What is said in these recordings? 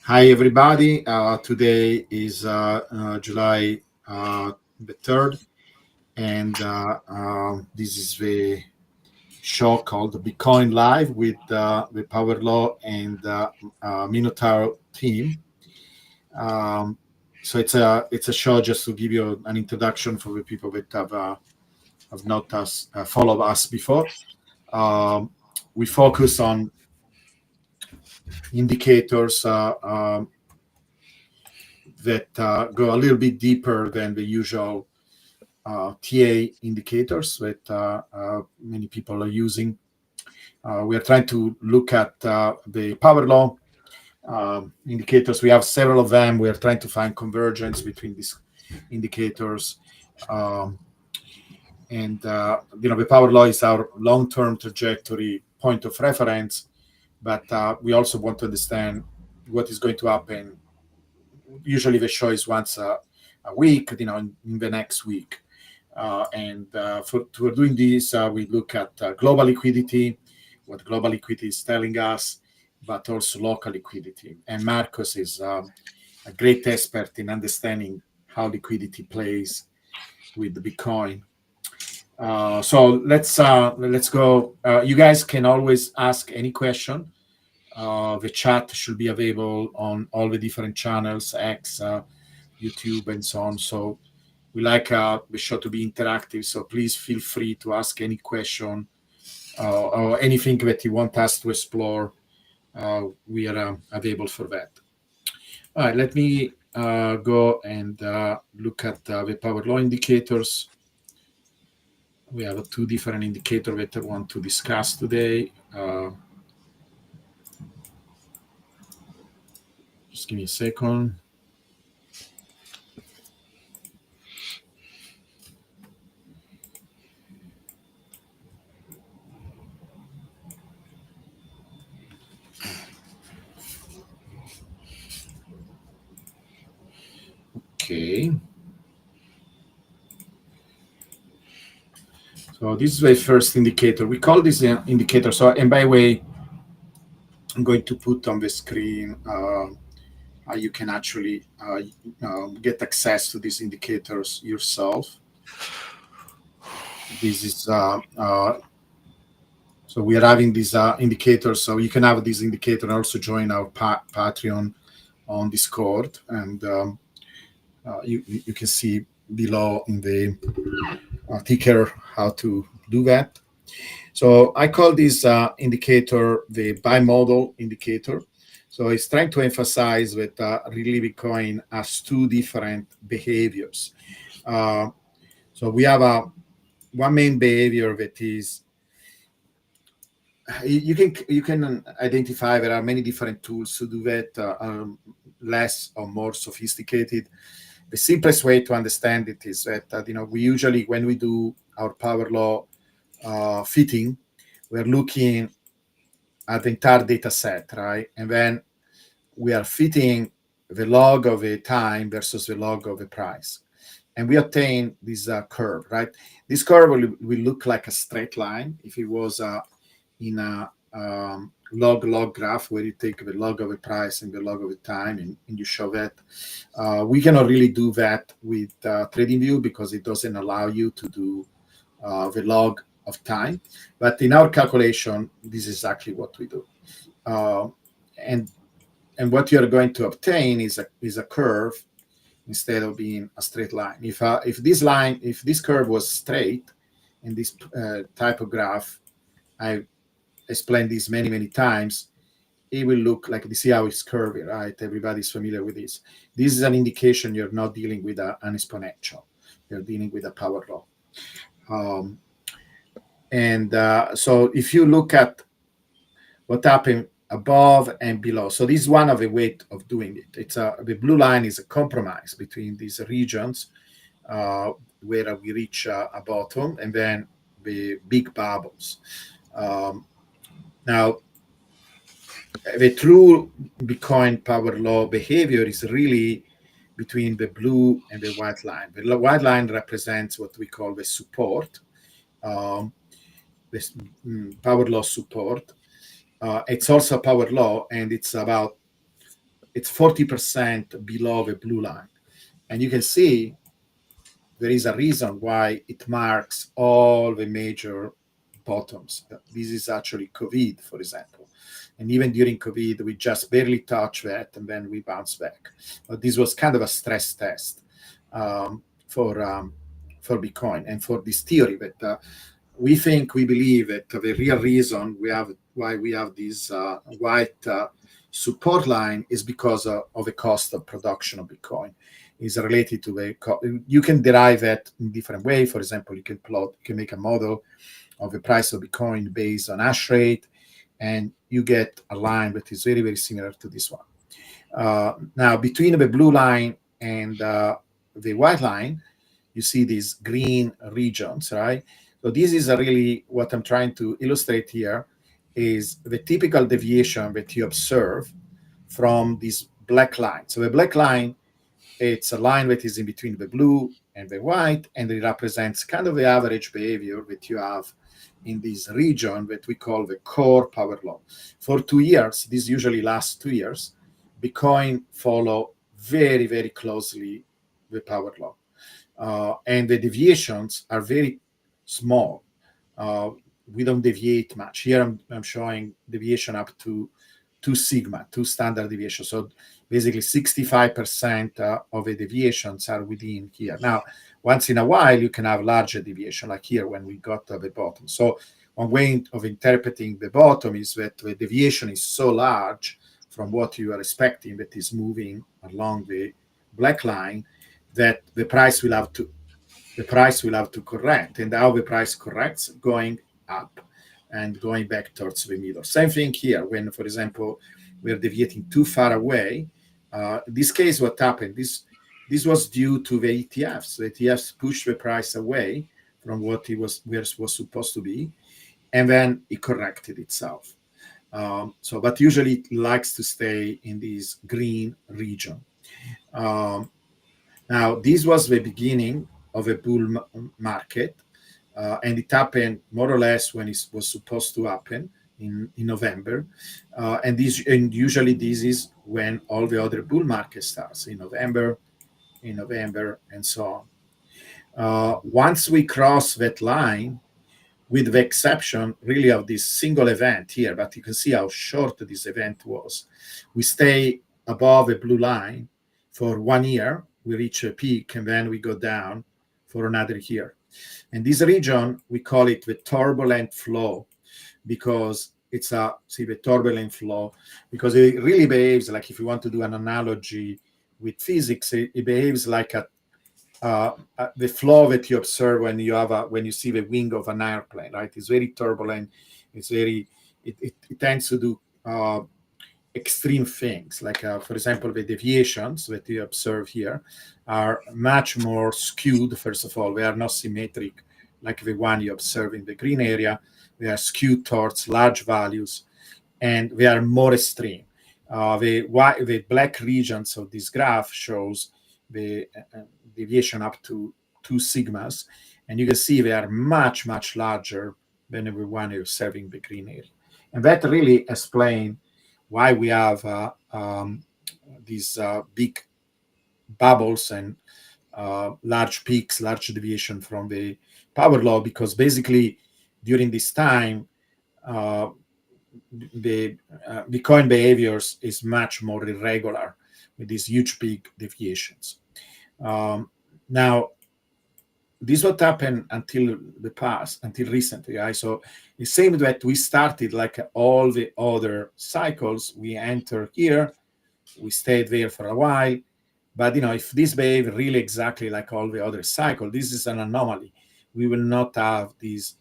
Hi, everybody. Today is July the 3rd, and this is the show called Bitcoin Live with the Power Law and Minotaur team. Um, so it's a show just to give you an introduction for the people that have not followed us before. Um, we focus on indicators that go a little bit deeper than the usual TA indicators that many people are using. We are trying to look at the power law indicators. We have several of them. We are trying to find convergence between these indicators. Um, and the power law is our long-term trajectory point of reference, but we also want to understand what is going to happen. Usually the show is once a week, in the next week. For doing this, we look at global liquidity, what global liquidity is telling us, but also local liquidity. And Marcos is a great expert in understanding how liquidity plays with the Bitcoin. So let's go. You guys can always ask any question. The chat should be available on all the different channels, X, YouTube, and so on. So we like the show to be interactive, so please feel free to ask any question or anything that you want us to explore. We are available for that. All right, let me go and look at the power law indicators. We have two different indicators that I want to discuss today. Just give me a second. Okay. So this is the first indicator. We call this indicator. So, and by the way, I'm going to put on the screen you can actually get access to these indicators yourself. This is so we are having these indicators, so you can have this indicator and also join our Patreon on Discord, and you can see below in the ticker how to do that. So I call this indicator the bimodal indicator. So it's trying to emphasize that really Bitcoin has two different behaviors. So we have one main behavior that is you can identify there are many different tools to do that, less or more sophisticated. The simplest way to understand it is that we usually, when we do our power law fitting, we're looking at the entire data set, right? And then we are fitting the log of a time versus the log of a price. And we obtain this curve, right? This curve will look like a straight line if it was in a log graph where you take the log of a price and the log of a time and you show that. We cannot really do that with TradingView because it doesn't allow you to do the log of time. But in our calculation, this is exactly what we do. And what you're going to obtain is a curve instead of being a straight line. If this curve was straight in this type of graph, I explained this many times, it will look like, you see how it's curvy, right? Everybody's familiar with this. This is an indication you're not dealing with an exponential. You're dealing with a power law. So if you look at what happened above and below, so this is one of the ways of doing it. It's the blue line is a compromise between these regions where we reach a bottom, and then the big bubbles. Now, the true Bitcoin power law behavior is really between the blue and the white line. The white line represents what we call the support, this power law support. It's also power law, and it's about it's 40% below the blue line. And you can see there is a reason why it marks all the major bottoms. This is actually COVID, for example. And even during COVID, we just barely touched that and then we bounced back. But this was kind of a stress test for Bitcoin and for this theory that we believe that the real reason why we have this white support line is because of the cost of production of Bitcoin. Is related to you can derive that in different way. For example, you can make a model of the price of Bitcoin based on hash rate, and you get a line that is very, very similar to this one. Now, between the blue line and the white line, you see these green regions, right? So this is really what I'm trying to illustrate here is the typical deviation that you observe from this black line. So the black line, it's a line that is in between the blue and the white, and it represents kind of the average behavior that you have in this region that we call the core power law. For 2 years, this usually lasts 2 years, Bitcoin follow very, very closely the power law. And the deviations are very small. We don't deviate much. Here I'm showing deviation up to 2 sigma, 2 standard deviations. So basically 65% of the deviations are within here. Now, once in a while, you can have larger deviation, like here when we got to the bottom. So one way of interpreting the bottom is that the deviation is so large from what you are expecting that is moving along the black line that the price will have to correct. And how the price corrects? Going up and going back towards the middle. Same thing here. When, for example, we're deviating too far away, in this case, what happened? This was due to the ETFs. The ETFs pushed the price away from what it was supposed to be, and then it corrected itself. But usually it likes to stay in this green region. Now, this was the beginning of a bull market, and it happened more or less when it was supposed to happen in November. And usually this is when all the other bull market starts, in November, and so on. Once we cross that line, with the exception really of this single event here, but you can see how short this event was. We stay above a blue line for 1 year, we reach a peak, and then we go down for another year. And this region, we call it the turbulent flow, because it's the turbulent flow, because it really behaves like, if you want to do an analogy with physics, it behaves like the flow that you observe when you see the wing of an airplane, right? It's very turbulent. It tends to do extreme things, like for example, the deviations that you observe here are much more skewed. First of all, they are not symmetric like the one you observe in the green area. They are skewed towards large values, and they are more extreme. The black regions of this graph shows the deviation up to 2 sigmas, and you can see they are much, much larger than the one you're observing the green area. And that really explains why we have these big bubbles and large peaks, large deviation from the power law, because basically during this time, the Bitcoin behaviors is much more irregular with these huge big deviations. Now, this is what happened until recently, right? So it seemed that we started like all the other cycles. We entered here, we stayed there for a while, but if this behaves really exactly like all the other cycles, this is an anomaly. We will not have this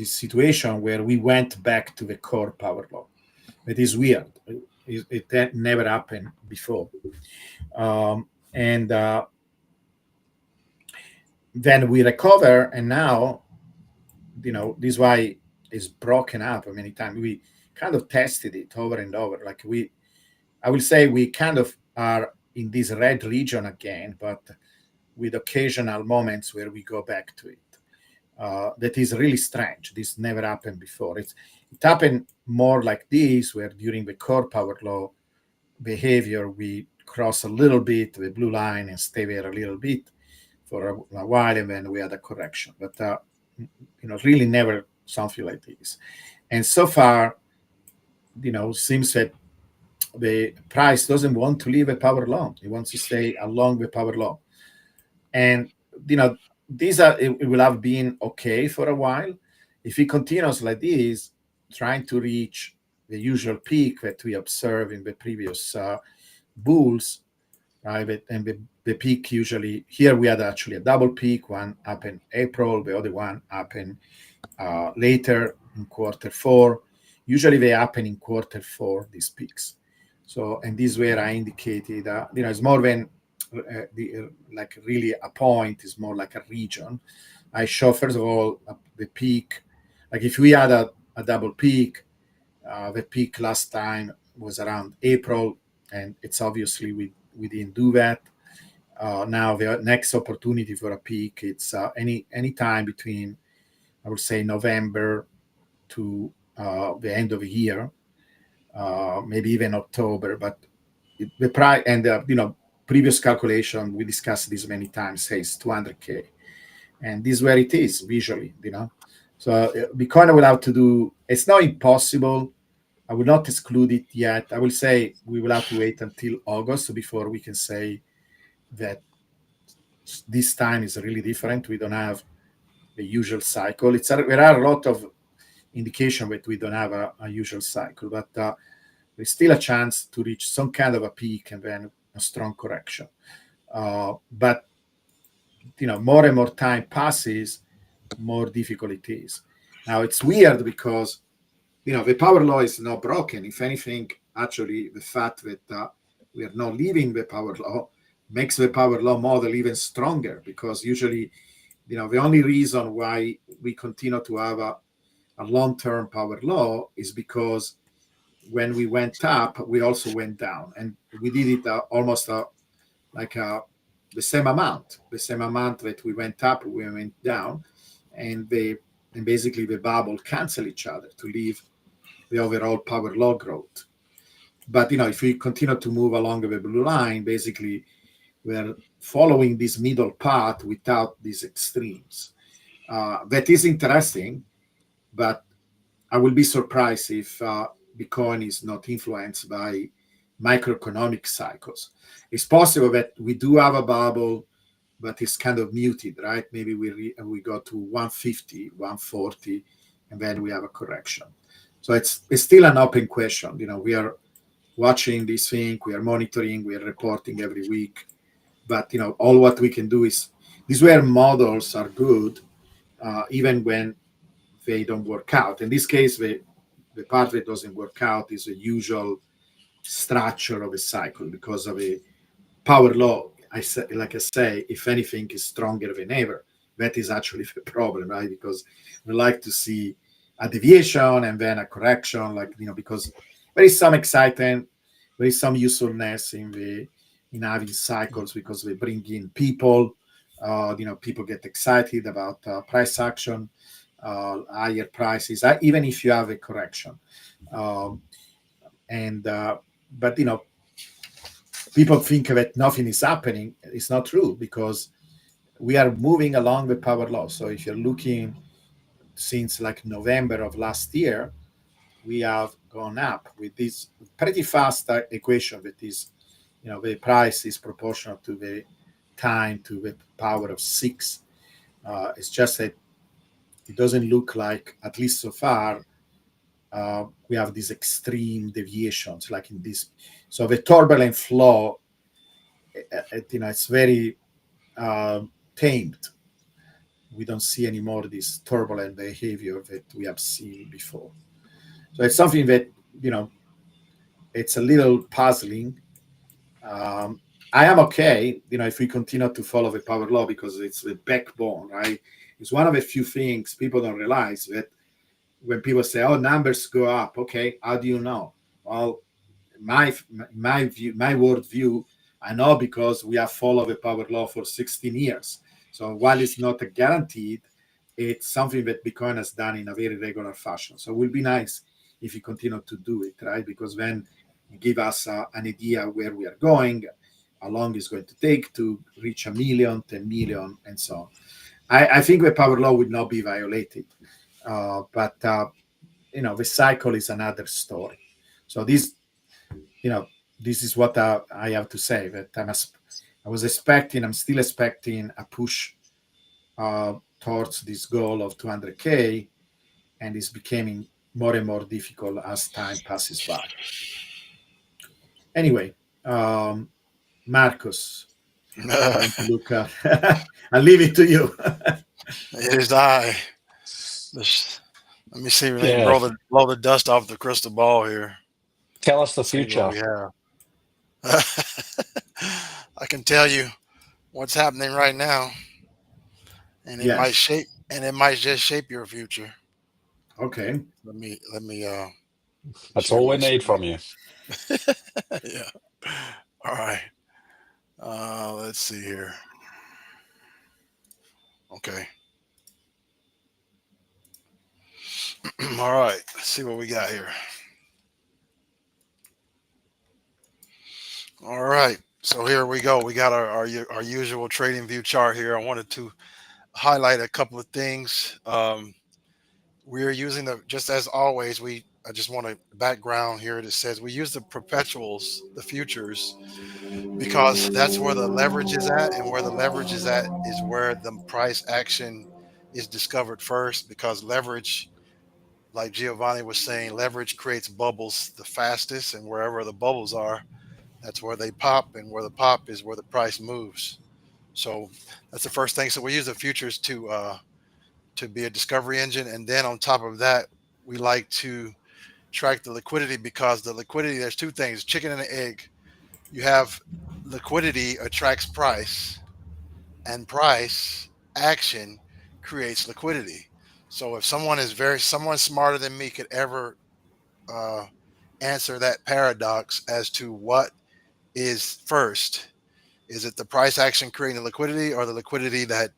situation where we went back to the core power law. It is weird. It never happened before. And then we recover, and now, this is why it's broken up many times. We kind of tested it over and over. Like I will say we kind of are in this red region again, but with occasional moments where we go back to it. That is really strange. This never happened before. it happened more like this, where during the core power law behavior, we cross a little bit the blue line and stay there a little bit for a while, and then we had a correction. But really never something like this. And so far, seems that the price doesn't want to leave a power law. It wants to stay along the power law. And these it will have been okay for a while. If it continues like this, trying to reach the usual peak that we observed in the previous bulls, right? And the peak usually here we had actually a double peak. One happened April, the other one happened later in quarter 4. Usually they happen in quarter 4, these peaks. So, and this is where I indicated, it's more than like really a point, is more like a region. I show, first of all, the peak. Like if we had a double peak, the peak last time was around April, and it's obviously we didn't do that. Now the next opportunity for a peak, it's any time between, I would say, November to the end of the year, maybe even October. But the price and previous calculation, we discussed this many times, says 200K, and this is where it is visually. So Bitcoin will have to do. It's not impossible. I will not exclude it yet. I will say we will have to wait until August before we can say that this time is really different. We don't have the usual cycle. There are a lot of indication that we don't have a usual cycle, but there's still a chance to reach some kind of a peak and then a strong correction. But more and more time passes, more difficult it is. Now it's weird because the power law is not broken. If anything, actually, the fact that we are not leaving the power law makes the power law model even stronger, because usually, the only reason why we continue to have a long-term power law is because when we went up, we also went down, and we did it almost the same amount that we went up, we went down, and basically the bubble cancel each other to leave the overall power law growth. But if we continue to move along the blue line, basically we're following this middle path without these extremes. That is interesting, but I will be surprised if Bitcoin is not influenced by microeconomic cycles. It's possible that we do have a bubble, but it's kind of muted, right? Maybe we go to 150, 140, and then we have a correction. So it's still an open question. We are watching this thing, we are monitoring, we are reporting every week. But all what we can do is, this is where models are good, even when they don't work out. In this case, the part that doesn't work out is the usual structure of a cycle, because of a power law. I say, if anything is stronger than ever. That is actually the problem, right? Because we like to see a deviation and then a correction, because there is some excitement, there is some usefulness in having cycles, because they bring in people. People get excited about price action, higher prices, even if you have a correction. But people think that nothing is happening. It's not true, because we are moving along the power law. So if you're looking since November of last year, we have gone up with this pretty fast equation that is, the price is proportional to the time to the power of 6. It's just that it doesn't look like, at least so far, we have these extreme deviations like in this. So the turbulent flow, it's very tamed. We don't see anymore this turbulent behavior that we have seen before. So it's something that, it's a little puzzling. I am okay, if we continue to follow the power law, because it's the backbone, right? It's one of the few things people don't realize, that when people say, "Oh, numbers go up," okay, how do you know? Well, my view, my world view, I know, because we have followed the power law for 16 years. So while it's not a guaranteed, it's something that Bitcoin has done in a very regular fashion. So it will be nice if you continue to do it, right? Because then it give us an idea where we are going, how long it's going to take to reach 1 million, 10 million, and so on. I think the power law would not be violated, but the cycle is another story. So this, this is what I have to say. That I was expecting, I'm still expecting a push towards this goal of 200K, and it's becoming more and more difficult as time passes by. Anyway, Marcus, I'm going to look at. I'll leave it to you. It is I. This, let me see. Let me Yeah. blow the dust off the crystal ball here. Tell us the See what future. we have. I can tell you what's happening right now, and it might Yes. shape, and it might just shape your future. Okay. Let me That's share all we my need screen. from you. Yeah. All right. Let's see here. Okay. All right. Let's see what we got here. All right. So here we go. We got our usual trading view chart here. I wanted to highlight a couple of things. We're using just as always. I just want a background here that says we use the perpetuals, the futures, because that's where the leverage is at, and where the leverage is at is where the price action is discovered first. Because leverage, like Giovanni was saying, leverage creates bubbles the fastest, and wherever the bubbles are, that's where they pop, and where the pop is where the price moves. So that's the first thing. So we use the futures to be a discovery engine, and then on top of that, we like to track the liquidity, because the liquidity, there's two things: chicken and an egg. You have liquidity attracts price, and price action creates liquidity. So if someone smarter than me could ever uh, answer that paradox as to what is first, is it the price action creating the liquidity, or the liquidity that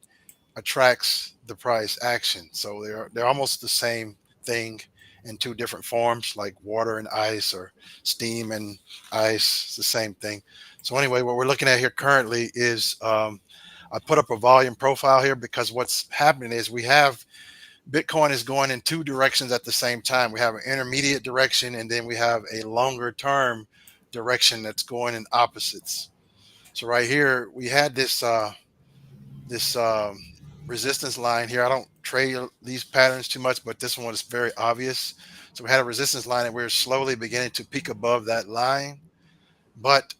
attracts the price action? So they're almost the same thing in two different forms, like water and ice, or steam and ice. It's the same thing. So anyway, what we're looking at here currently is I put up a volume profile here, because what's happening is we have Bitcoin is going in two directions at the same time. We have an intermediate direction, and then we have a longer term direction that's going in opposites. So right here we had this resistance line here. I don't trade these patterns too much, but this one is very obvious. So we had a resistance line, and we're slowly beginning to peak above that line. But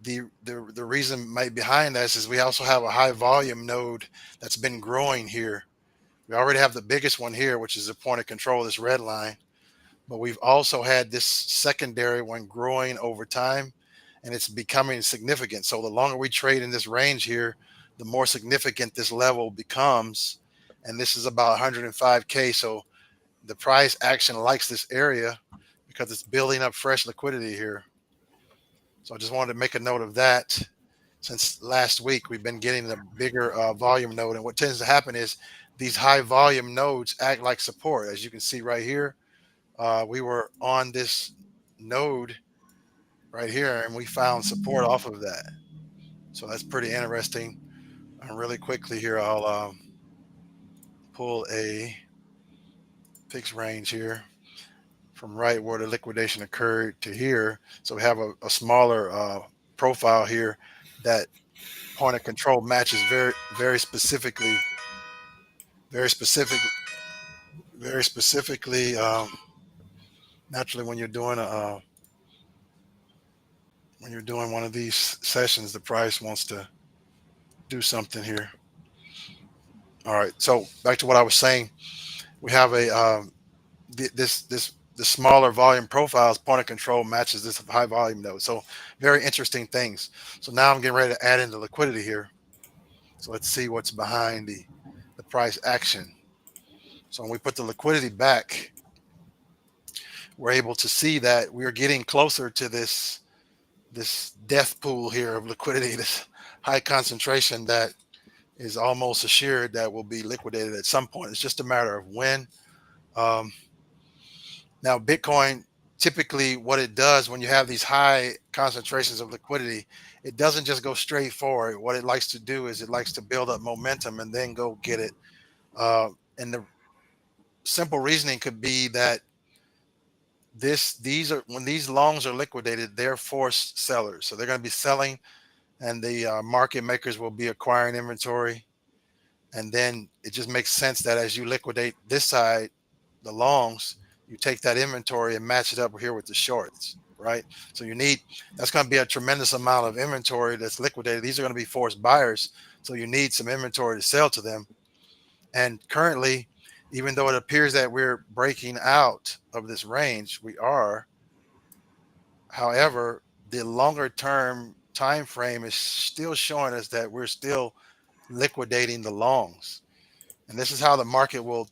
the reason behind this is we also have a high volume node that's been growing here. We already have the biggest one here, which is the point of control, this red line. But we've also had this secondary one growing over time, and it's becoming significant. So the longer we trade in this range here, the more significant this level becomes. And this is about 105K. So the price action likes this area because it's building up fresh liquidity here. So I just wanted to make a note of that. Since last week, we've been getting the bigger volume node. And what tends to happen is these high volume nodes act like support. As you can see right here, we were on this node right here, and we found support off of that. So that's pretty interesting. And really quickly here, I'll pull a fixed range here from right where the liquidation occurred to here. So we have a smaller profile here that point of control matches very specifically, very specific, very specifically. Naturally, when you're doing one of these sessions, the price wants to do something here. All right. So back to what I was saying, we have a this the smaller volume profiles point of control matches this high volume node. So very interesting things. So now I'm getting ready to add in the liquidity here. So let's see what's behind the price action. So when we put the liquidity back, we're able to see that we're getting closer to this death pool here of liquidity, this high concentration that is almost assured that will be liquidated at some point. It's just a matter of when. Um, Now, Bitcoin, typically what it does when you have these high concentrations of liquidity, it doesn't just go straight forward. What it likes to do is it likes to build up momentum and then go get it. And the simple reasoning could be that these are when these longs are liquidated, they're forced sellers, so they're going to be selling, and the market makers will be acquiring inventory. And then it just makes sense that as you liquidate this side, the longs, you take that inventory and match it up here with the shorts, right? So that's going to be a tremendous amount of inventory that's liquidated. These are going to be forced buyers. So you need some inventory to sell to them. And currently, even though it appears that we're breaking out of this range, we are. However, the longer term time frame is still showing us that we're still liquidating the longs. And this is how the market will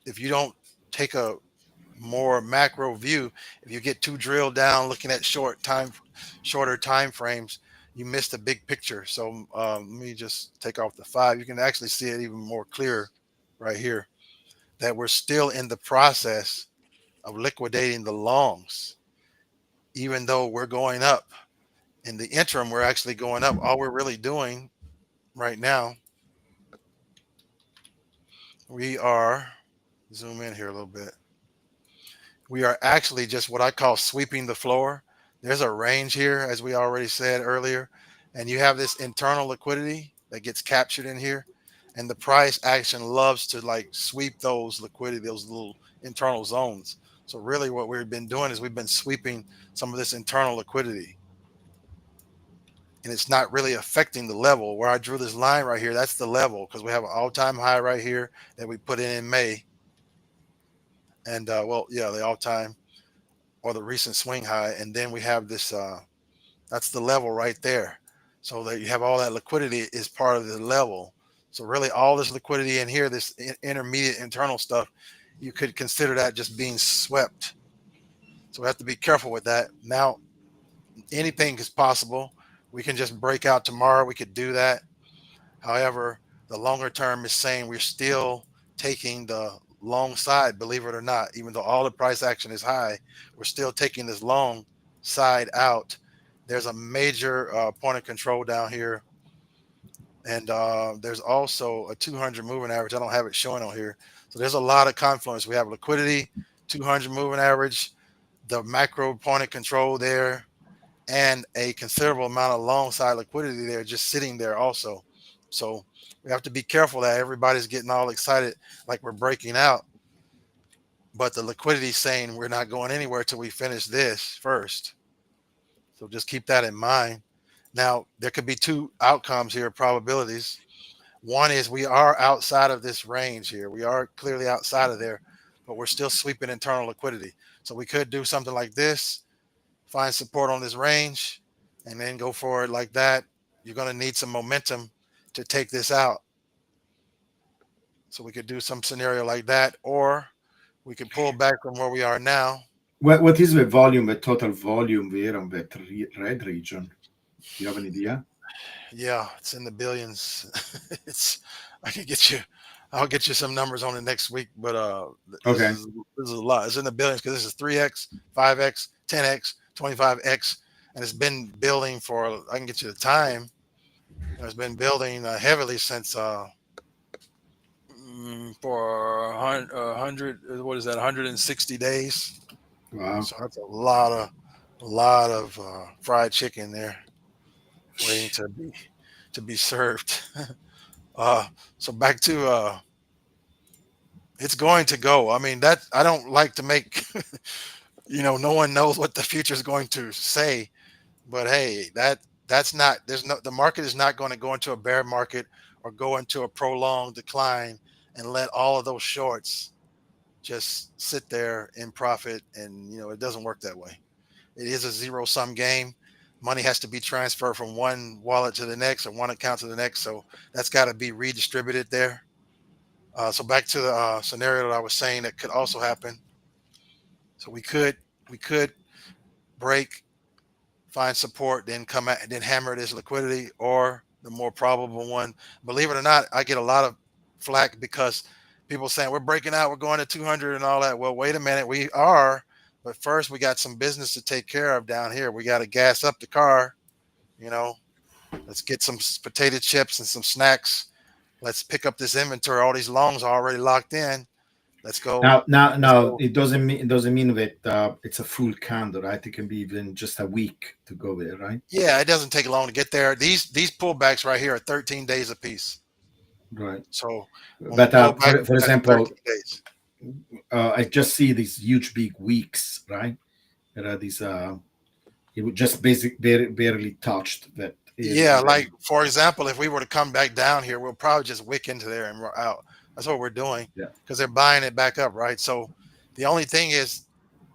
if you don't take a more macro view, if you get too drilled down looking at shorter time frames, you miss the big picture. So let me just take off the 5. You can actually see it even more clear right here that we're still in the process of liquidating the longs, even though we're going up. In the interim, we're actually going up. All we're really doing right now, we are zoom in here a little bit. We are actually just what I call sweeping the floor. There's a range here, as we already said earlier, and you have this internal liquidity that gets captured in here, and the price action loves to like sweep those liquidity, those little internal zones. So really what we've been doing is we've been sweeping some of this internal liquidity, and it's not really affecting the level where I drew this line right here. That's the level because we have an all-time high right here that we put in May. And well, yeah, the all-time or the recent swing high, and then we have this that's the level right there. So that you have all that liquidity is part of the level. So really all this liquidity in here, this intermediate internal stuff, you could consider that just being swept. So we have to be careful with that. Now anything is possible. We can just break out tomorrow, we could do that. However, the longer term is saying we're still taking the long side, believe it or not. Even though all the price action is high, we're still taking this long side out. There's a major point of control down here. And there's also a 200 moving average. I don't have it showing on here. So there's a lot of confluence. We have liquidity, 200 moving average, the macro point of control there, and a considerable amount of long side liquidity there just sitting there also. So we have to be careful that everybody's getting all excited like we're breaking out, but the liquidity is saying we're not going anywhere till we finish this first. So just keep that in mind. Now there could be two outcomes here, probabilities. One is we are outside of this range here. We are clearly outside of there, but we're still sweeping internal liquidity. So we could do something like this, find support on this range, and then go forward like that. You're going to need some momentum to take this out. So we could do some scenario like that, or we could pull back from where we are now. What is the volume, the total volume there on that red region? Do you have an idea? Yeah, it's in the billions. it's I can get you. I'll get you some numbers on it next week, but Okay. this is a lot. It's in the billions because this is 3x, 5x, 10x, 25x, and it's been building for. I can get you the time. It's been building heavily since for 100. What is that? 160 days. Wow. So that's a lot of fried chicken there waiting to be served. So back to it's going to go. I mean that I don't like to make no one knows what the future is going to say, but hey, that's not there's no the market is not going to go into a bear market or go into a prolonged decline and let all of those shorts just sit there in profit, and it doesn't work that way. It is a zero sum game. Money has to be transferred from one wallet to the next or one account to the next, so that's got to be redistributed there. So back to the scenario that I was saying that could also happen. So we could break, find support, then come at, then hammer this liquidity, or the more probable one. Believe it or not, I get a lot of flack because people saying we're breaking out, we're going to 200 and all that. Well, wait a minute, we are, but first we got some business to take care of down here. We got to gas up the car, you know. Let's get some potato chips and some snacks. Let's pick up this inventory. All these longs are already locked in. Let's go. Let's Now, go. it doesn't mean that it's a full candle, right? It can be even just a week to go there, right? Yeah, it doesn't take long to get there. These pullbacks right here are 13 days apiece. Right. So when we But pull back, for that's example, 13 days. I just see these huge big weeks, right? There are these. It would just barely touched that area, Yeah, and like then for example, if we were to come back down here, we'll probably just wick into there and we're out. That's what we're doing yeah. because they're buying it back up, right? So the only thing is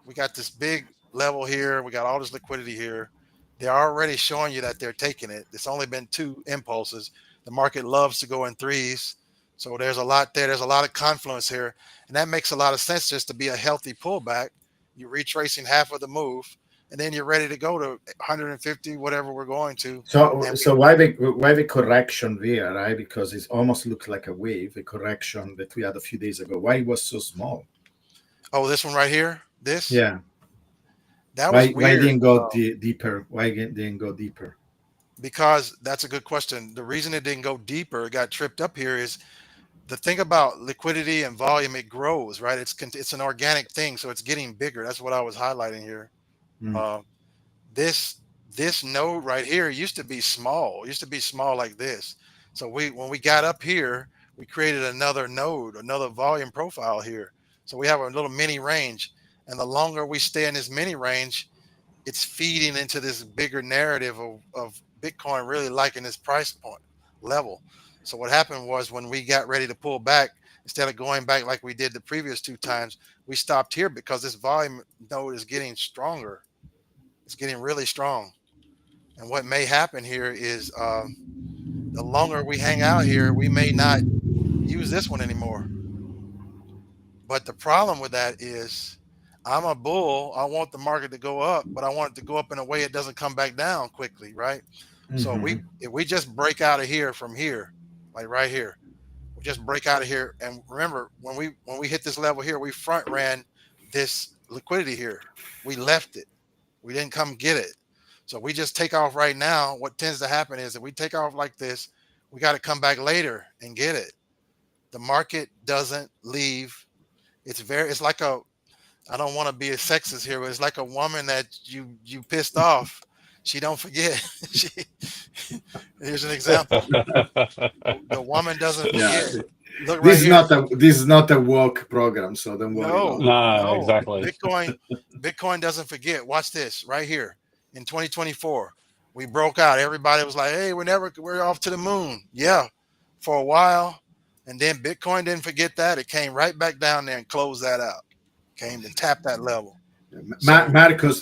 we got this big level here. We got all this liquidity here. They're already showing you that they're taking it. It's only been two impulses. The market loves to go in threes. So there's a lot there. There's a lot of confluence here. And that makes a lot of sense just to be a healthy pullback. You're retracing half of the move, and then you're ready to go to 150, whatever we're going to. So And so why the correction there, right? Because it almost looks like a wave, the correction that we had a few days ago. Why it was so small? oh, this one right here, this, Yeah. that was Why weird didn't go deeper? Why didn't go deeper? because that's a good question. The reason it didn't go deeper, it got tripped up here is the thing about liquidity and volume, it grows, right? It's an organic thing, so it's getting bigger. That's what I was highlighting here. Mm, Uh, this this node right here used to be small. It used to be small like this. So when we got up here, we created another node, another volume profile here. So we have a little mini range, and the longer we stay in this mini range, it's feeding into this bigger narrative of Bitcoin really liking this price point level. So what happened was when we got ready to pull back, instead of going back like we did the previous two times, we stopped here because this volume node is getting stronger. It's getting really strong. And what may happen here is the longer we hang out here, we may not use this one anymore. But the problem with that is I'm a bull. I want the market to go up, but I want it to go up in a way it doesn't come back down quickly, right? So mhm. if we just break out of here from here, like right here, we just break out of here. And remember, when we hit this level here, we front ran this liquidity here. We left it. We didn't come get it. So we just take off right now. What tends to happen is that we take off like this, we got to come back later and get it. The market doesn't leave. It's like a, I don't want to be a sexist here, but it's like a woman that you pissed off. She don't forget. she, here's an example. The woman doesn't Yeah. forget. Look right here. This is not a walk program, so don't worry about No, it. No, no. exactly. Bitcoin doesn't forget. Watch this right here. In 2024, we broke out. Everybody was like, "Hey, we're off to the moon." Yeah, for a while, and then Bitcoin didn't forget that. It came right back down there and closed that out. Came to tap that level. So,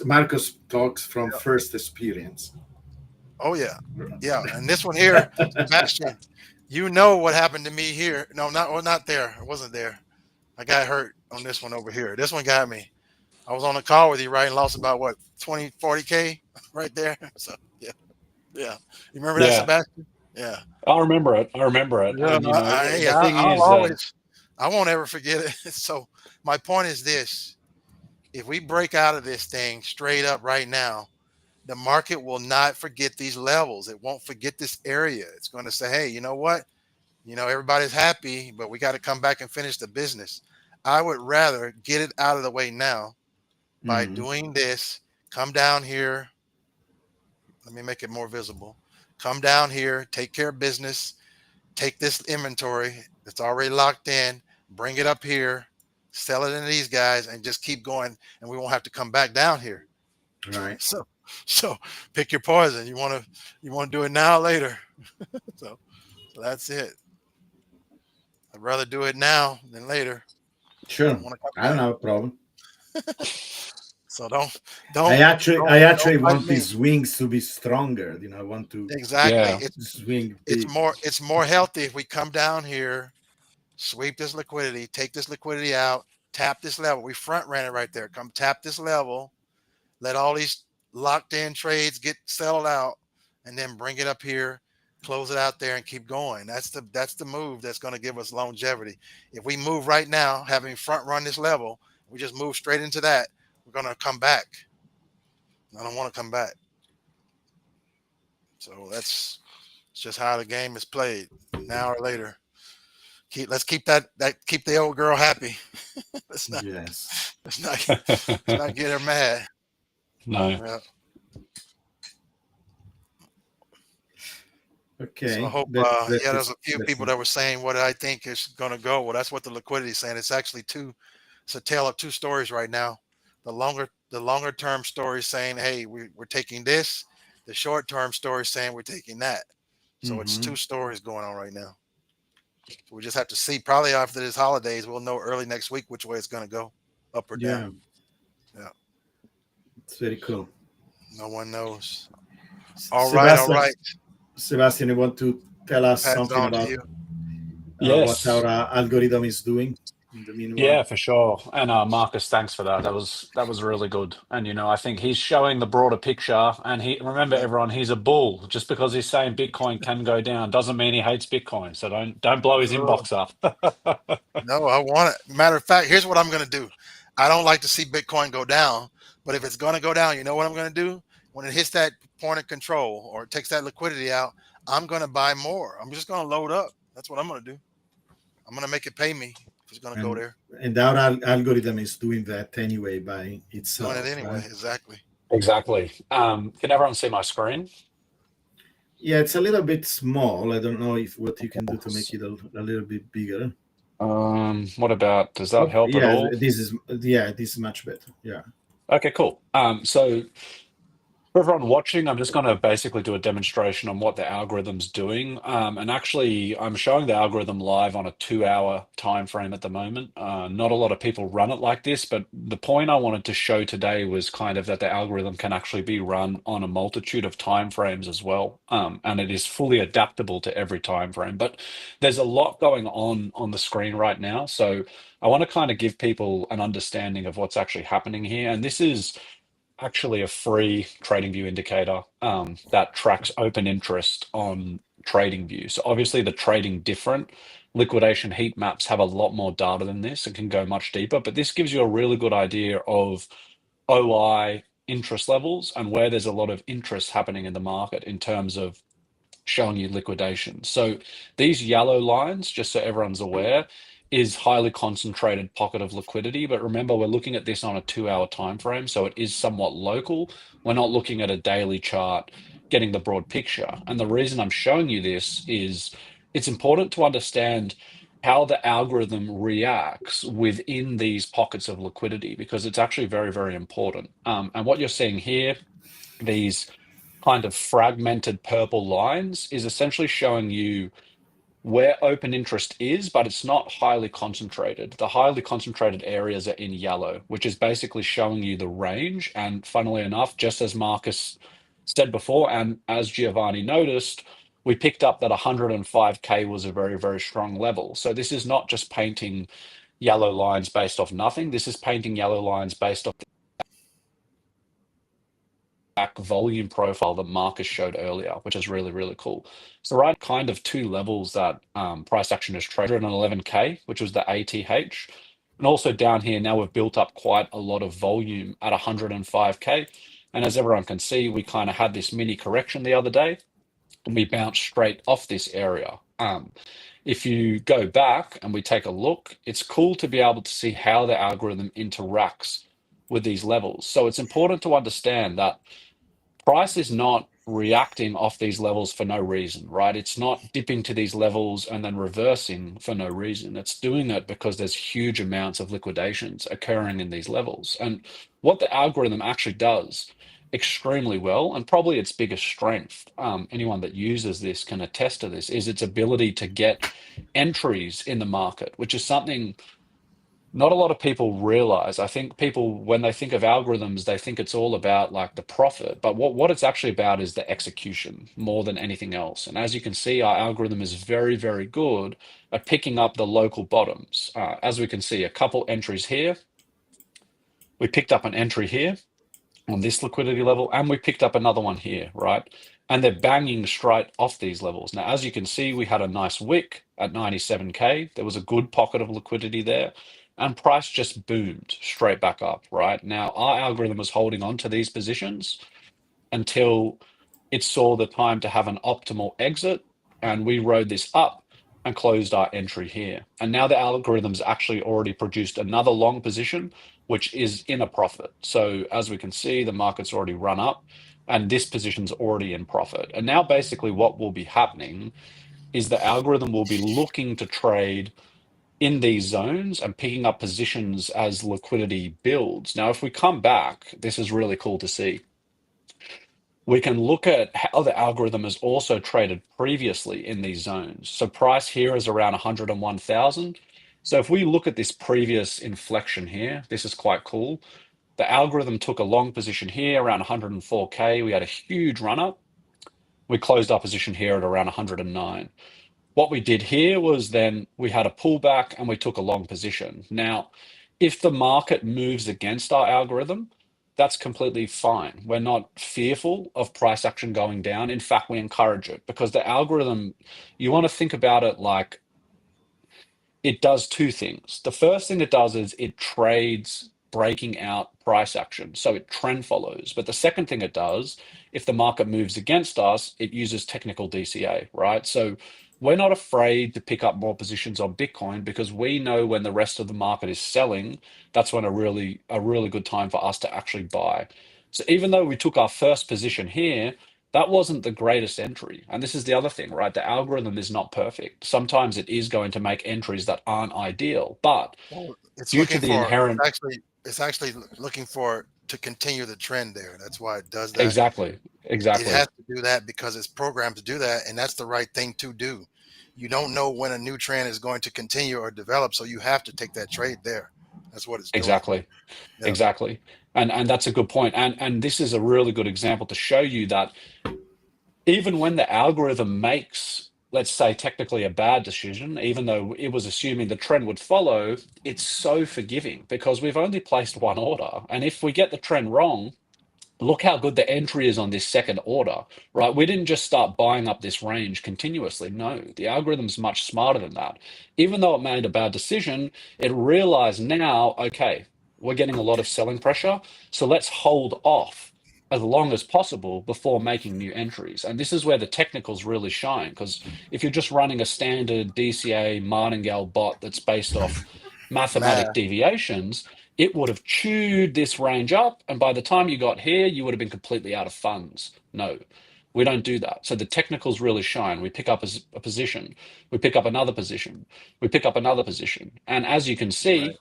Marcos talks from first experience. oh yeah, yeah. And this one here, Sebastian, you know what happened to me here. No, not there. I wasn't there. I got hurt on this one over here. This one got me. I was on a call with you, right, and lost about what 20, 40K right there. So yeah, yeah. You remember that, Yeah, Sebastian? Yeah. I remember it. I remember it. Yeah. And you know, Hey, the thing I'll is, always, I won't ever forget it. So my point is this: if we break out of this thing straight up right now, the market will not forget these levels. It won't forget this area. It's going to say, hey, you know what? You know, everybody's happy, but we got to come back and finish the business. I would rather get it out of the way now by Mhm. doing this. Come down here. Let me make it more visible. Come down here, take care of business, take this inventory that's already locked in, bring it up here, sell it into these guys, and just keep going. And we won't have to come back down here. Right. So, so pick your poison. You want to do it now or later. So that's it. I'd rather do it now than later. I Sure. don't want to come I don't back. have a problem. So don't I don't actually don't I don't actually fight want me. these wings to be stronger. I want to Exactly. yeah, swing It's big. more healthy if we come down here, sweep this liquidity, take this liquidity out, tap this level. We front ran it right there. Come tap this level, let all these locked in trades get settled out, and then bring it up here. close it out there and keep going. That's the move that's going to give us longevity. If we move right now, having front run this level, we just move straight into that, we're going to come back. I don't want to come back. So that's just how the game is played now or later. Let's keep keep the old girl happy. let's not get her mad. No. Yeah. Okay. So I hope there's a few people that were saying what I think is going to go. Well, that's what the liquidity is saying. It's actually it's a tale of two stories right now. The longer term story saying, hey, we're taking this. The short term story saying we're taking that. So it's two stories going on right now. So we just have to see. Probably after this holidays, we'll know early next week which way it's going to go, up or down. Yeah. It's very cool. No one knows. All right. Sebastian, you want to tell us something about what our algorithm is doing in the meanwhile? Yeah, for sure. And Marcus, thanks for that. That was really good. And I think he's showing the broader picture. And remember, everyone, he's a bull. Just because he's saying Bitcoin can go down doesn't mean he hates Bitcoin. So don't blow his inbox up. No, I want it. Matter of fact, here's what I'm going to do. I don't like to see Bitcoin go down, but if it's going to go down, you know what I'm going to do? When it hits that point of control or it takes that liquidity out, I'm going to buy more. I'm just going to load up. That's what I'm going to do. I'm going to make it pay me if it's going to go there. And our algorithm is doing that anyway by itself. Doing it anyway, right? Exactly. Can everyone see my screen? Yeah, it's a little bit small. I don't know what you can do to make it a little bit bigger. What about, does that help at all? This is much better. Yeah. Okay, cool. So for everyone watching, I'm just going to basically do a demonstration on what the algorithm's doing. And actually, I'm showing the algorithm live on a 2-hour time frame at the moment. Not a lot of people run it like this, but the point I wanted to show today was kind of that the algorithm can actually be run on a multitude of time frames as well. And it is fully adaptable to every time frame. But there's a lot going on the screen right now. So I want to kind of give people an understanding of what's actually happening here. And this is actually a free TradingView indicator that tracks open interest on TradingView. So obviously the trading different. Liquidation heat maps have a lot more data than this and can go much deeper, but this gives you a really good idea of OI interest levels and where there's a lot of interest happening in the market in terms of showing you liquidation. So these yellow lines, just so everyone's aware, is highly concentrated pocket of liquidity. But remember, we're looking at this on a 2-hour time frame, so it is somewhat local. We're not looking at a daily chart, getting the broad picture. And the reason I'm showing you this is it's important to understand how the algorithm reacts within these pockets of liquidity, because it's actually very, very important. And what you're seeing here, these kind of fragmented purple lines, is essentially showing you where open interest is, but it's not highly concentrated. The highly concentrated areas are in yellow, which is basically showing you the range. And funnily enough, just as Marcus said before, and as Giovanni noticed, we picked up that 105K was a very, very strong level. So this is not just painting yellow lines based off nothing. This is painting yellow lines based off volume profile that Marcus showed earlier, which is really, really cool. So right, kind of two levels that price action is traded, 111K, which was the ATH. And also down here, now we've built up quite a lot of volume at 105K. And as everyone can see, we kind of had this mini correction the other day, and we bounced straight off this area. If you go back and we take a look, it's cool to be able to see how the algorithm interacts with these levels. So it's important to understand that price is not reacting off these levels for no reason, right? It's not dipping to these levels and then reversing for no reason. It's doing it because there's huge amounts of liquidations occurring in these levels. And what the algorithm actually does extremely well, and probably its biggest strength, anyone that uses this can attest to this, is its ability to get entries in the market, which is something not a lot of people realize. I think people, when they think of algorithms, they think it's all about like the profit, but what it's actually about is the execution more than anything else. And as you can see, our algorithm is very, very good at picking up the local bottoms. As we can see, a couple entries here. We picked up an entry here. on this liquidity level, and we picked up another one here, right? And they're banging straight off these levels. Now, as you can see, we had a nice wick at 97K. There was a good pocket of liquidity there, and price just boomed straight back up, right? Now, our algorithm was holding on to these positions until it saw the time to have an optimal exit, and we rode this up and closed our entry here. And now the algorithm's actually already produced another long position, which is in a profit. So as we can see, the market's already run up and this position's already in profit. And now basically what will be happening is the algorithm will be looking to trade in these zones and picking up positions as liquidity builds. Now, if we come back, this is really cool to see. We can look at how the algorithm has also traded previously in these zones. So price here is around 101,000. So if we look at this previous inflection here, this is quite cool. The algorithm took a long position here around 104K. We had a huge run up. We closed our position here at around 109. What we did here was then we had a pullback and we took a long position. Now, if the market moves against our algorithm, that's completely fine. We're not fearful of price action going down. In fact, we encourage it because the algorithm, you want to think about it like it does two things. The first thing it does is it trades breaking out price action. So it trend follows. But the second thing it does, if the market moves against us, it uses technical DCA, right? So we're not afraid to pick up more positions on Bitcoin because we know when the rest of the market is selling, that's when a really good time for us to actually buy. So even though we took our first position here, that wasn't the greatest entry. And this is the other thing, right? The algorithm is not perfect. Sometimes it is going to make entries that aren't ideal, but Well, it's due to looking the for inherent, it's actually looking for to continue the trend there. That's why it does that. exactly, It has exactly, to do that because it's programmed to do that, and that's the right thing to do. You don't know when a new trend is going to continue or develop, so you have to take that trade there. That's what it's doing. exactly, Yeah. exactly. And that's a good point. And this is a really good example to show you that even when the algorithm makes, let's say, technically a bad decision, even though it was assuming the trend would follow, it's so forgiving because we've only placed one order. And if we get the trend wrong, look how good the entry is on this second order, right? We didn't just start buying up this range continuously. No, the algorithm's much smarter than that. Even though it made a bad decision, it realized now, okay, we're getting a lot of selling pressure, so let's hold off as long as possible before making new entries. And this is where the technicals really shine, because if you're just running a standard DCA martingale bot that's based off mathematic Math. deviations, it would have chewed this range up, and by the time you got here, you would have been completely out of funds. No, we don't do that. So the technicals really shine. We pick up a position, we pick up another position, we pick up another position. And as you can Right. see,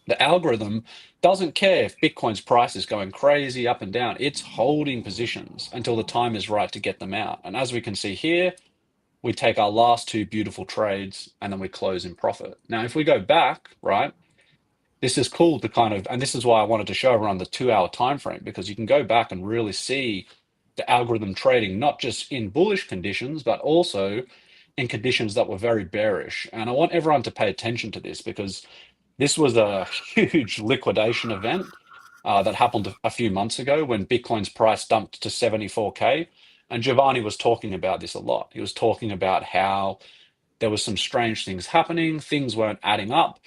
the algorithm doesn't care if Bitcoin's price is going crazy up and down. It's holding positions until the time is right to get them out. And as we can see here, we take our last two beautiful trades and then we close in profit. Now, if we go back, right, this is cool to kind of, and this is why I wanted to show everyone the 2 hour time frame, because you can go back and really see the algorithm trading, not just in bullish conditions, but also in conditions that were very bearish. And I want everyone to pay attention to this because this was a huge liquidation event that happened a few months ago when Bitcoin's price dumped to 74K. And Giovanni was talking about this a lot. He was talking about how there was some strange things happening, things weren't adding up.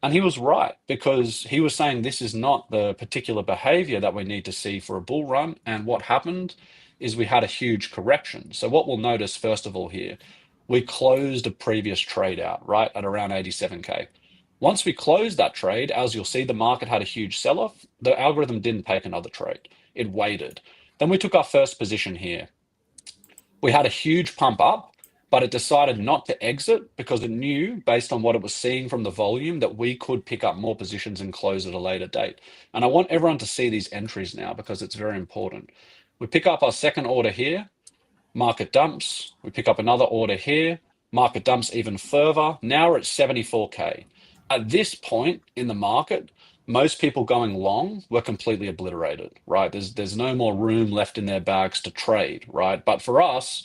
And he was right because he was saying this is not the particular behavior that we need to see for a bull run. And what happened is we had a huge correction. So, what we'll notice first of all here, we closed a previous trade out, right, at around 87K. Once we closed that trade, as you'll see, the market had a huge sell off. The algorithm didn't take another trade, it waited. Then we took our first position here. We had a huge pump up, but it decided not to exit because it knew, based on what it was seeing from the volume, that we could pick up more positions and close at a later date. And I want everyone to see these entries now because it's very important. We pick up our second order here, market dumps. We pick up another order here, market dumps even further. Now we're at 74K. At this point in the market, most people going long were completely obliterated, right? There's no more room left in their bags to trade, right? But for us,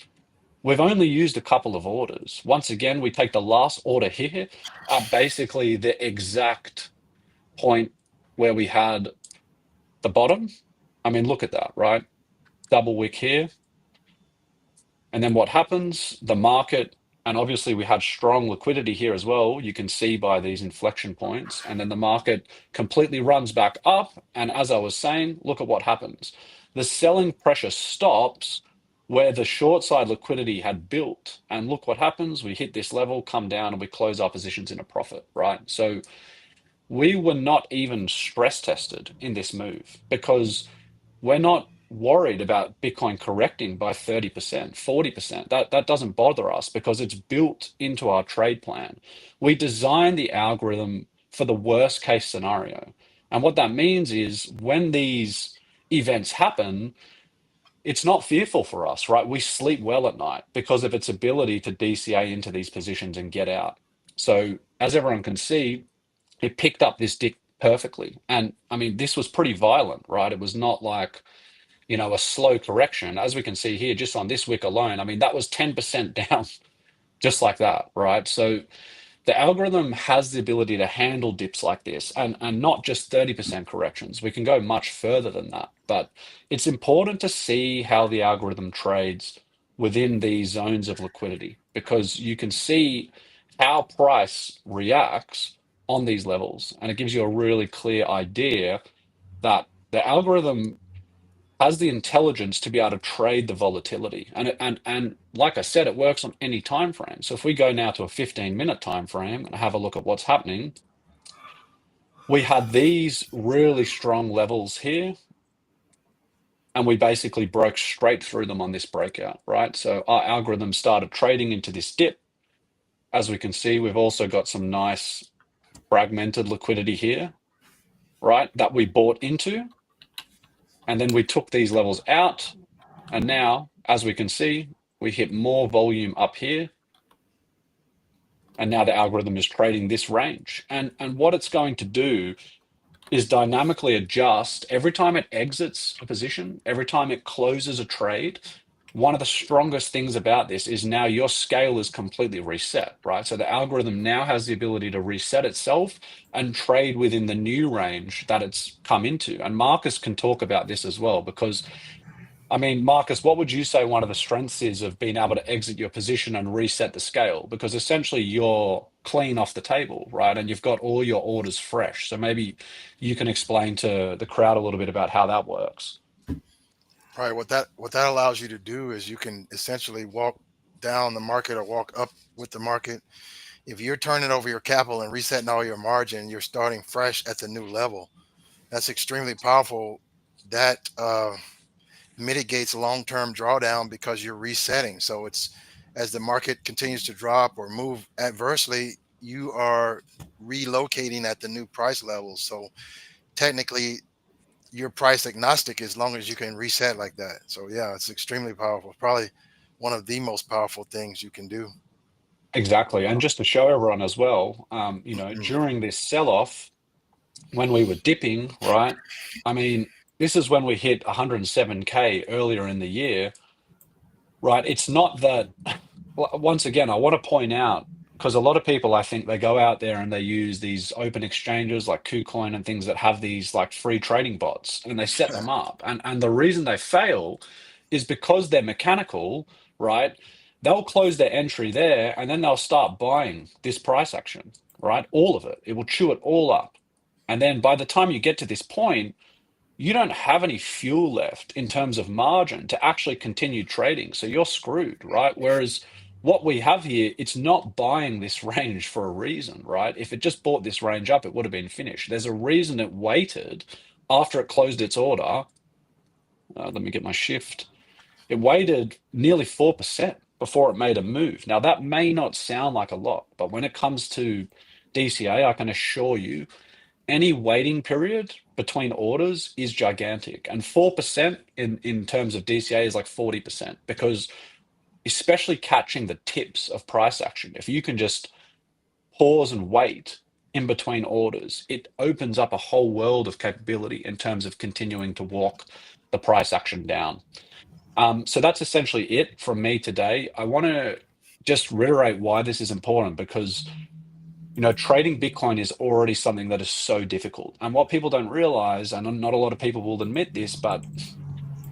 we've only used a couple of orders. Once again, we take the last order here at basically the exact point where we had the bottom. I mean, look at that, right? Double wick here. And then what happens? The market, and obviously we had strong liquidity here as well. You can see by these inflection points. And then the market completely runs back up. And as I was saying, look at what happens. The selling pressure stops where the short side liquidity had built. And look what happens. We hit this level, come down, and we close our positions in a profit, right? So we were not even stress tested in this move because we're not worried about Bitcoin correcting by 30%, 40%. That doesn't bother us because it's built into our trade plan. We design the algorithm for the worst case scenario. And what that means is when these events happen, it's not fearful for us, right? We sleep well at night because of its ability to DCA into these positions and get out. So as everyone can see, it picked up this dip perfectly. And I mean, this was pretty violent, right? It was not like, a slow correction. As we can see here, just on this wick alone, I mean, that was 10% down just like that, right? So the algorithm has the ability to handle dips like this and not just 30% corrections. We can go much further than that. But it's important to see how the algorithm trades within these zones of liquidity because you can see how price reacts on these levels. And it gives you a really clear idea that the algorithm has the intelligence to be able to trade the volatility. And like I said, it works on any time frame. So if we go now to a 15-minute time frame and have a look at what's happening, we had these really strong levels here, and we basically broke straight through them on this breakout, right? So our algorithm started trading into this dip. As we can see, we've also got some nice fragmented liquidity here, right, that we bought into. And then we took these levels out. And now, as we can see, we hit more volume up here. And now the algorithm is trading this range. And what it's going to do is dynamically adjust every time it exits a position, every time it closes a trade. One of the strongest things about this is now your scale is completely reset, right? So the algorithm now has the ability to reset itself and trade within the new range that it's come into. And Marcus can talk about this as well, because I mean, Marcus, what would you say one of the strengths is of being able to exit your position and reset the scale? Because essentially you're clean off the table, right? And you've got all your orders fresh. So maybe you can explain to the crowd a little bit about how that works. Right. What that allows you to do is you can essentially walk down the market or walk up with the market. If you're turning over your capital and resetting all your margin, you're starting fresh at the new level. That's extremely powerful. That mitigates long-term drawdown because you're resetting. So it's as the market continues to drop or move adversely, you are relocating at the new price levels. So technically, you're price agnostic as long as you can reset like that. So yeah, it's extremely powerful. Probably one of the most powerful things you can do. Exactly. And just to show everyone as well, Mm. during this sell-off, when we were dipping, right? I mean, this is when we hit 107K earlier in the year, right? It's not that, once again, I want to point out, because a lot of people, I think they go out there and they use these open exchanges like KuCoin and things that have these like free trading bots and they set them up. And the reason they fail is because they're mechanical, right? They'll close their entry there and then they'll start buying this price action, right? All of it. It will chew it all up. And then by the time you get to this point, you don't have any fuel left in terms of margin to actually continue trading. So you're screwed, right? Whereas what we have here, it's not buying this range for a reason, right? If it just bought this range up, it would have been finished. There's a reason it waited after it closed its order. Let me get my shift. It waited nearly 4% before it made a move. Now, that may not sound like a lot, but when it comes to DCA, I can assure you any waiting period between orders is gigantic. And 4% in terms of DCA is like 40% because especially catching the tips of price action, if you can just pause and wait in between orders, it opens up a whole world of capability in terms of continuing to walk the price action down. So that's essentially it from me today. I want to just reiterate why this is important because trading Bitcoin is already something that is so difficult. And what people don't realize, and not a lot of people will admit this, but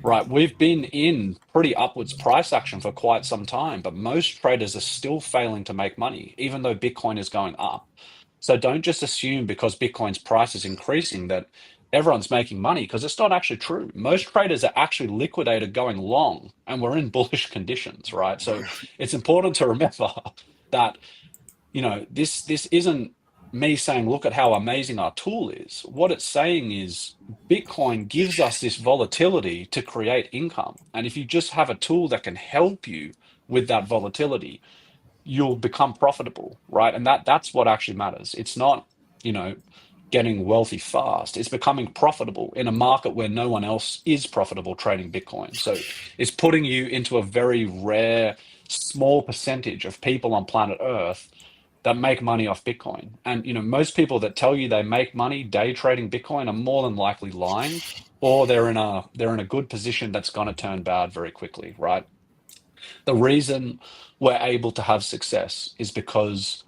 right, we've been in pretty upwards price action for quite some time, but most traders are still failing to make money, even though Bitcoin is going up. So don't just assume because Bitcoin's price is increasing that everyone's making money, because it's not actually true. Most traders are actually liquidated going long, and we're in bullish conditions, right? So it's important to remember that this isn't me saying, look at how amazing our tool is. What it's saying is Bitcoin gives us this volatility to create income. And if you just have a tool that can help you with that volatility, you'll become profitable, right? And that's what actually matters. It's not, getting wealthy fast. It's becoming profitable in a market where no one else is profitable trading Bitcoin. So it's putting you into a very rare, small percentage of people on planet Earth that make money off Bitcoin. And most people that tell you they make money day trading Bitcoin are more than likely lying, or they're in a good position that's going to turn bad very quickly, right? The reason we're able to have success is because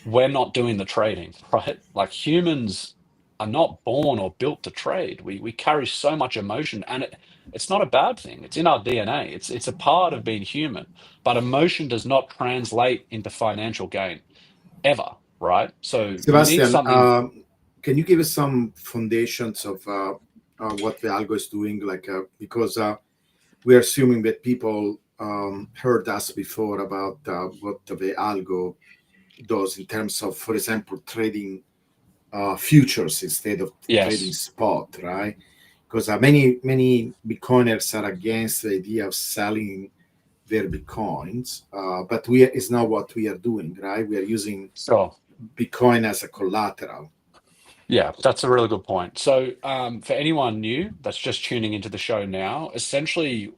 we're not doing the trading, right? Like humans are not born or built to trade. We carry so much emotion, and it's not a bad thing. It's in our DNA. It's a part of being human. But emotion does not translate into financial gain ever, right? So you need Sebastian, something. can you give us some foundations of what the algo is doing? Because we're assuming that people heard us before about what the algo does in terms of, for example, trading futures instead of trading Yes. spot, right? Because many Bitcoiners are against the idea of selling their Bitcoins, but it's not what we are doing, right? We are using So Bitcoin as a collateral. yeah, that's a really good point. So for anyone new that's just tuning into the show now, essentially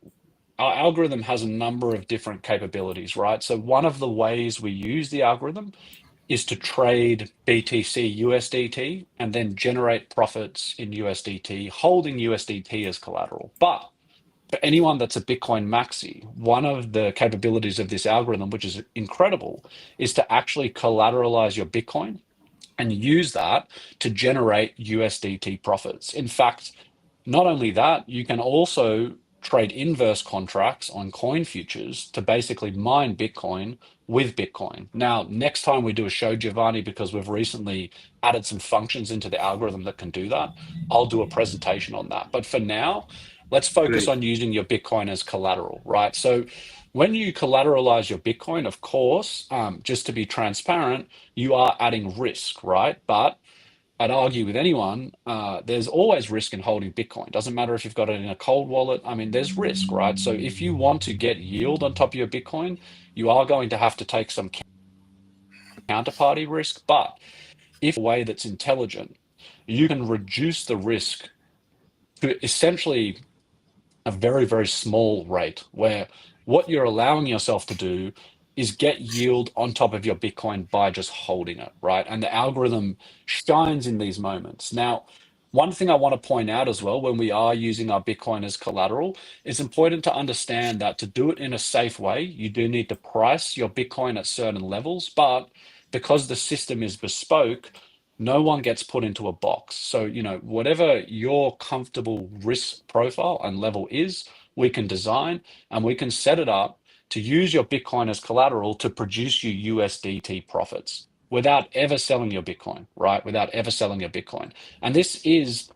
our algorithm has a number of different capabilities, right? So one of the ways we use the algorithm is to trade BTC USDT and then generate profits in USDT, holding USDT as collateral. But for anyone that's a Bitcoin maxi, one of the capabilities of this algorithm, which is incredible, is to actually collateralize your Bitcoin and use that to generate USDT profits. In fact, not only that, you can also trade inverse contracts on coin futures to basically mine Bitcoin with Bitcoin. Now, next time we do a show, Giovanni, because we've recently added some functions into the algorithm that can do that, I'll do a presentation on that. But for now, let's focus Great. on using your Bitcoin as collateral, right? So when you collateralize your Bitcoin, of course, just to be transparent, you are adding risk, right? But I'd argue with anyone, there's always risk in holding Bitcoin. Doesn't matter if you've got it in a cold wallet. I mean, there's risk, right? So if you want to get yield on top of your Bitcoin, you are going to have to take some counterparty risk. But if a way that's intelligent, you can reduce the risk to essentially a very, very small rate where what you're allowing yourself to do is get yield on top of your Bitcoin by just holding it, right? And the algorithm shines in these moments. Now, one thing I want to point out as well, when we are using our Bitcoin as collateral, it's important to understand that to do it in a safe way, you do need to price your Bitcoin at certain levels. But because the system is bespoke, no one gets put into a box. So, whatever your comfortable risk profile and level is, we can design and we can set it up to use your Bitcoin as collateral to produce you USDT profits without ever selling your Bitcoin, right? Without ever selling your Bitcoin. And this is,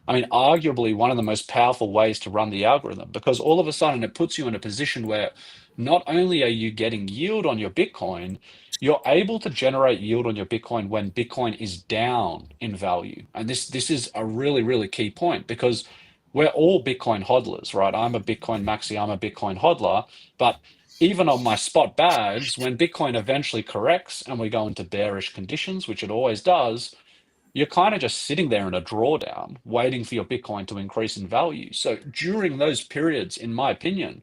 I mean, arguably one of the most powerful ways to run the algorithm, because all of a sudden it puts you in a position where not only are you getting yield on your Bitcoin, you're able to generate yield on your Bitcoin when Bitcoin is down in value. And this is a really, really key point, because we're all Bitcoin hodlers, right? I'm a Bitcoin maxi, I'm a Bitcoin hodler, but even on my spot bags, when Bitcoin eventually corrects and we go into bearish conditions, which it always does, you're kind of just sitting there in a drawdown, waiting for your Bitcoin to increase in value. So during those periods, in my opinion,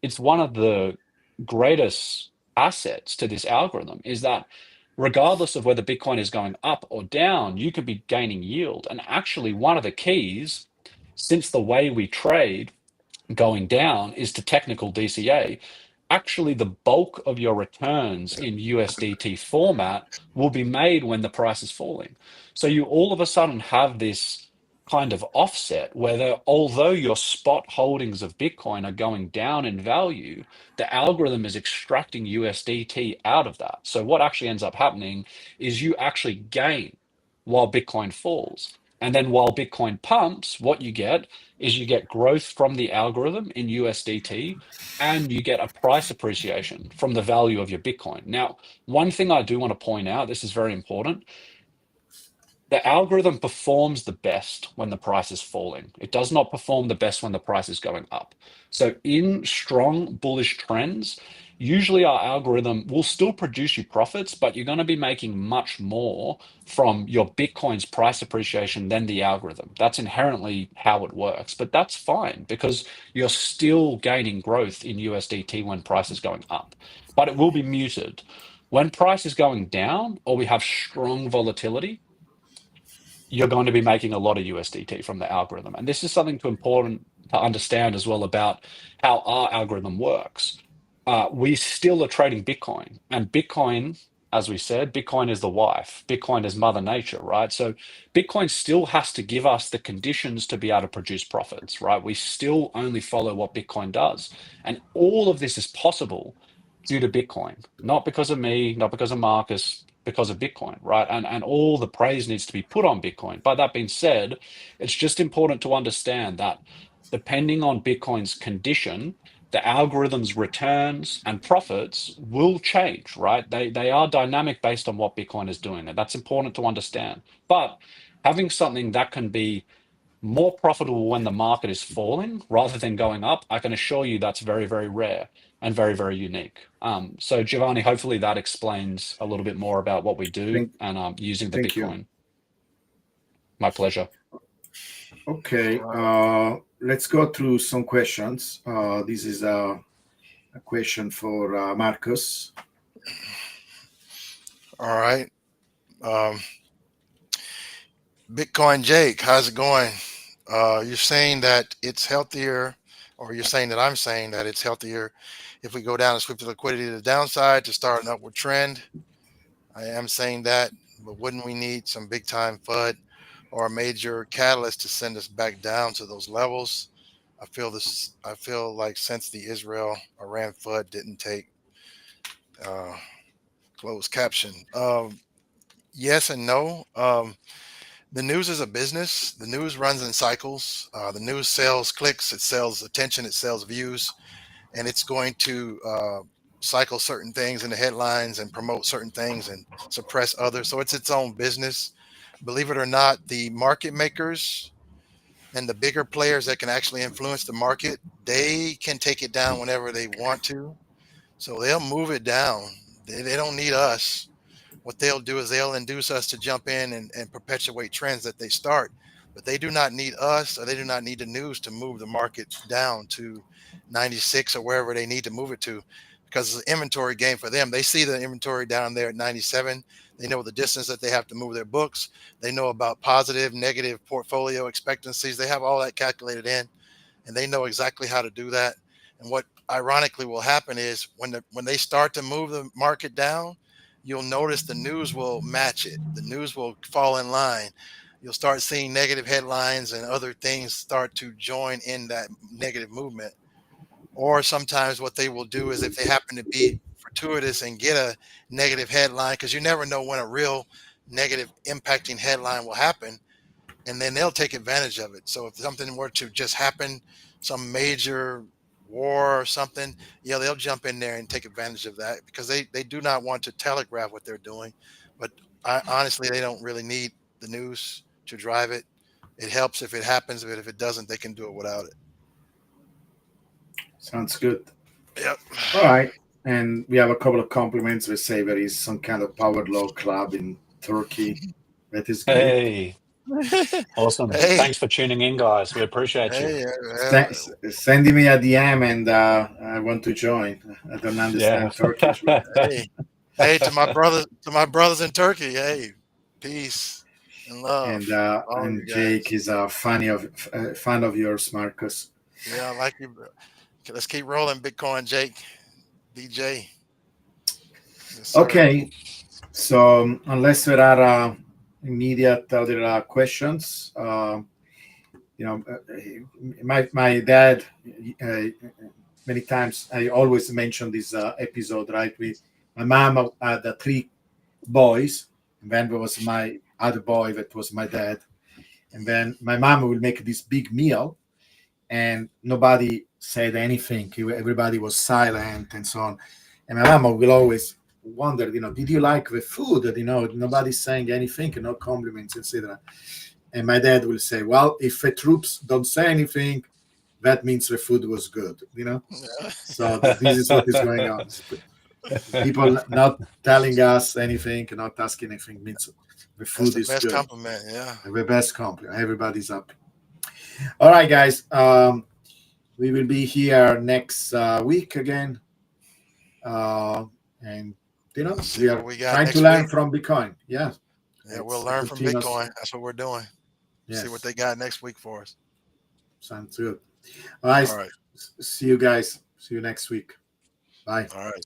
it's one of the greatest assets to this algorithm is that regardless of whether Bitcoin is going up or down, you could be gaining yield. And actually, one of the keys, since the way we trade going down is to technical DCA, actually the bulk of your returns in USDT format will be made when the price is falling. So you all of a sudden have this kind of offset where although your spot holdings of Bitcoin are going down in value, the algorithm is extracting USDT out of that. So what actually ends up happening is you actually gain while Bitcoin falls. And then while Bitcoin pumps, what you get is you get growth from the algorithm in USDT, and you get a price appreciation from the value of your Bitcoin. Now, one thing I do want to point out, this is very important. The algorithm performs the best when the price is falling. It does not perform the best when the price is going up. So in strong bullish trends, usually our algorithm will still produce you profits, but you're going to be making much more from your Bitcoin's price appreciation than the algorithm. That's inherently how it works, but that's fine because you're still gaining growth in USDT when price is going up, but it will be muted. When price is going down or we have strong volatility, you're going to be making a lot of USDT from the algorithm. And this is something important to understand as well about how our algorithm works. We still are trading Bitcoin, and Bitcoin, as we said, Bitcoin is the wife. Bitcoin is Mother Nature, right? So Bitcoin still has to give us the conditions to be able to produce profits, right? We still only follow what Bitcoin does. And all of this is possible due to Bitcoin, not because of me, not because of Marcus, because of Bitcoin, right? And all the praise needs to be put on Bitcoin. But that being said, it's just important to understand that depending on Bitcoin's condition, the algorithm's returns and profits will change, right? They are dynamic based on what Bitcoin is doing, and that's important to understand. But having something that can be more profitable when the market is falling rather than going up, I can assure you that's very, very rare and very, very unique. So Giovanni, hopefully that explains a little bit more about what we do Thank, and using the thank you. Bitcoin. My pleasure. Okay, let's go through some questions. This is a question for Marcus. All right. Bitcoin Jake, how's it going? You're saying that it's healthier, or you're saying that I'm saying that it's healthier if we go down and sweep the liquidity to the downside to start an upward trend. I am saying that, but wouldn't we need some big time FUD or a major catalyst to send us back down to those levels? I feel like since the Israel Iran FUD didn't take closed caption. Yes and no. The news is a business. The news runs in cycles. The news sells clicks, it sells attention, it sells views, and it's going to cycle certain things in the headlines and promote certain things and suppress others. So it's its own business. Believe it or not, the market makers and the bigger players that can actually influence the market, they can take it down whenever they want to. So they'll move it down. They don't need us. What they'll do is they'll induce us to jump in and perpetuate trends that they start, but they do not need us, or they do not need the news to move the market down to 96 or wherever they need to move it to, because it's an inventory game for them. They see the inventory down there at 97. They know the distance that they have to move their books. They know about positive, negative portfolio expectancies. They have all that calculated in, and they know exactly how to do that. And what ironically will happen is when they start to move the market down, you'll notice the news will match it. The news will fall in line. You'll start seeing negative headlines and other things start to join in that negative movement. Or sometimes what they will do is if they happen to be fortuitous and get a negative headline, because you never know when a real negative impacting headline will happen, and then they'll take advantage of it. So if something were to just happen, some major war or something, yeah, they'll jump in there and take advantage of that because they do not want to telegraph what they're doing. But honestly, they don't really need the news to drive it. It helps if it happens, but if it doesn't, they can do it without it. Sounds good. Yep. All right. And we have a couple of compliments. We say there is some kind of power law club in Turkey. That is great. Hey, awesome. Hey, Thanks for tuning in, guys. We appreciate you. Sending me a DM and I want to join. I don't understand Turkish. But... hey, to my brothers in Turkey. Hey, peace and love. And Jake is a fan of yours, Marcus. Yeah, I like you. Bro. Okay, let's keep rolling, Bitcoin, Jake. DJ. Yes, sir. Okay, so unless there are immediate other questions, my dad, uh, many times I always mention this episode, right? My mom had three boys, and then there was my other boy that was my dad, and then my mom will make this big meal, and nobody said anything. Everybody was silent and so on. And my mama will always wonder, did you like the food? Nobody's saying anything, no compliments, etc. And my dad will say, well, if the troops don't say anything, that means the food was good, So this is what is going on. People not telling us anything, not asking anything means the That's food the is best good. compliment. Yeah. The best compliment. Everybody's happy. All right, guys. We will be here next week again. And Let's see we what are we got trying to next learn week. from Bitcoin. Yeah. Yeah, we'll It's a learn from continuous. Bitcoin. That's what we're doing. Yes. See what they got next week for us. Sounds good. All right. All right. See you guys. See you next week. Bye. All right.